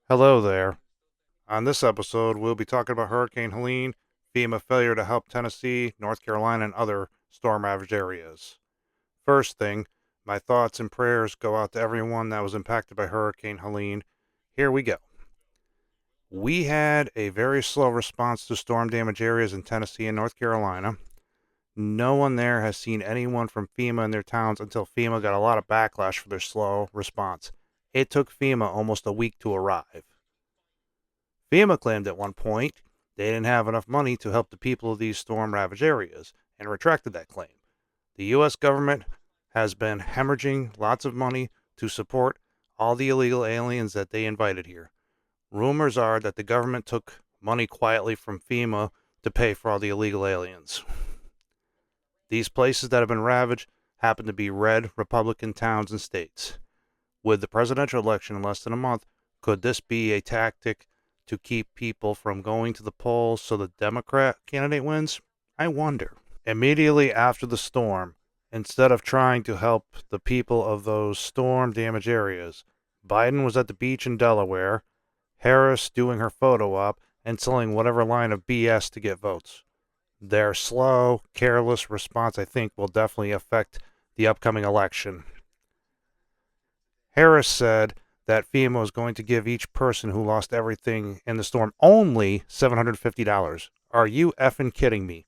Hello there. On this episode, we'll be talking about Hurricane Helene, FEMA failure to help Tennessee, North Carolina, and other storm ravaged areas. First thing, my thoughts and prayers go out to everyone that was impacted by Hurricane Helene. Here we go. We had a very slow response to storm damaged areas in Tennessee and North Carolina. No one there has seen anyone from FEMA in their towns until FEMA got a lot of backlash for their slow response. It took FEMA almost a week to arrive. FEMA claimed at one point they didn't have enough money to help the people of these storm ravaged areas and retracted that claim. The U.S. government has been hemorrhaging lots of money to support all the illegal aliens that they invited here. Rumors are that the government took money quietly from FEMA to pay for all the illegal aliens. These places that have been ravaged happen to be red Republican towns and states. With the presidential election in less than a month, could this be a tactic to keep people from going to the polls so the Democrat candidate wins? I wonder. Immediately after the storm, instead of trying to help the people of those storm damaged areas, Biden was at the beach in Delaware, Harris doing her photo op, and selling whatever line of BS to get votes. Their slow, careless response, I think, will definitely affect the upcoming election. Harris said that FEMA was going to give each person who lost everything in the storm only $750. Are you effing kidding me?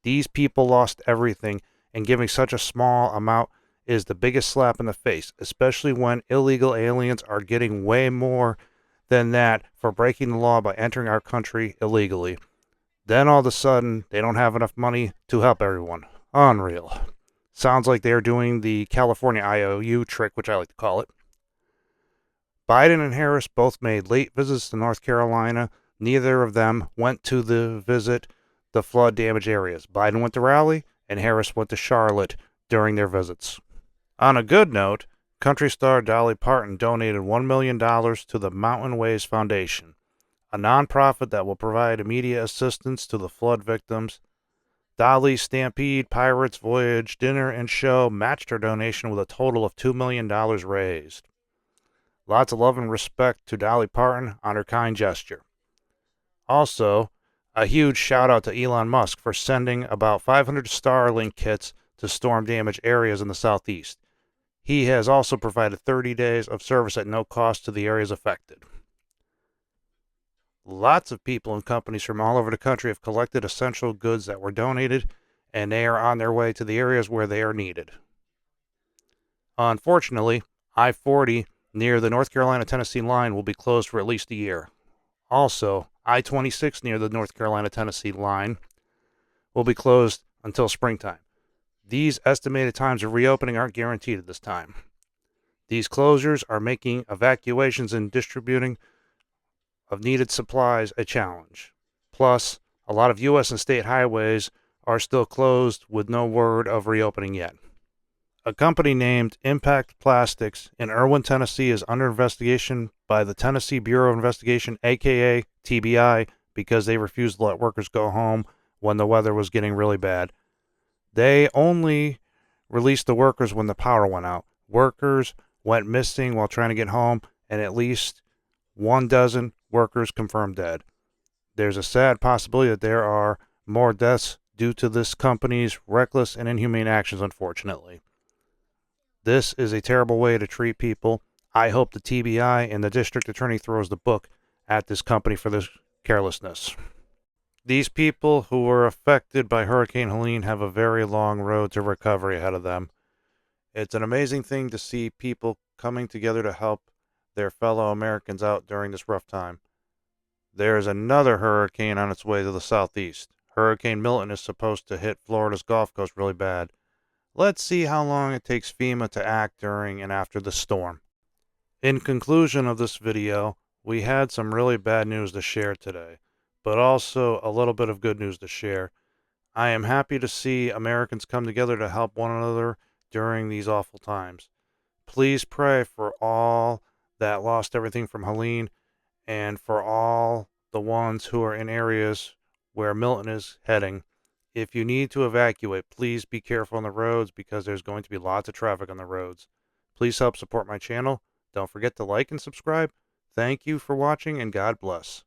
These people lost everything, and giving such a small amount is the biggest slap in the face, especially when illegal aliens are getting way more than that for breaking the law by entering our country illegally. Then all of a sudden, they don't have enough money to help everyone. Unreal. Sounds like they're doing the California IOU trick, which I like to call it. Biden and Harris both made late visits to North Carolina. Neither of them went to visit the flood damaged areas. Biden went to Raleigh, and Harris went to Charlotte during their visits. On a good note, country star Dolly Parton donated $1 million to the Mountain Ways Foundation, a nonprofit that will provide immediate assistance to the flood victims. Dolly's Stampede Pirates Voyage dinner and show matched her donation with a total of $2 million raised. Lots of love and respect to Dolly Parton on her kind gesture. Also, a huge shout out to Elon Musk for sending about 500 Starlink kits to storm damaged areas in the southeast. He has also provided 30 days of service at no cost to the areas affected. Lots of people and companies from all over the country have collected essential goods that were donated, and they are on their way to the areas where they are needed. Unfortunately, I-40 near the North Carolina-Tennessee line will be closed for at least a year. Also, I-26 near the North Carolina-Tennessee line will be closed until springtime. These estimated times of reopening aren't guaranteed at this time. These closures are making evacuations and distributing of needed supplies a challenge. Plus, a lot of U.S. and state highways are still closed with no word of reopening yet. A company named Impact Plastics in Erwin, Tennessee is under investigation by the Tennessee Bureau of Investigation, aka TBI, because they refused to let workers go home when the weather was getting really bad. They only released the workers when the power went out. Workers went missing while trying to get home, and at least 12 workers confirmed dead. There's a sad possibility that there are more deaths due to this company's reckless and inhumane actions, unfortunately. This is a terrible way to treat people. I hope the TBI and the district attorney throws the book at this company for this carelessness. These people who were affected by Hurricane Helene have a very long road to recovery ahead of them. It's an amazing thing to see people coming together to help their fellow Americans out during this rough time. There is another hurricane on its way to the southeast. Hurricane Milton is supposed to hit Florida's Gulf Coast really bad. Let's see how long it takes FEMA to act during and after the storm. In conclusion of this video, we had some really bad news to share today, but also a little bit of good news to share. I am happy to see Americans come together to help one another during these awful times. Please pray for all that lost everything from Helene and for all the ones who are in areas where Milton is heading. If you need to evacuate, please be careful on the roads because there's going to be lots of traffic on the roads. Please help support my channel. Don't forget to like and subscribe. Thank you for watching, and God bless.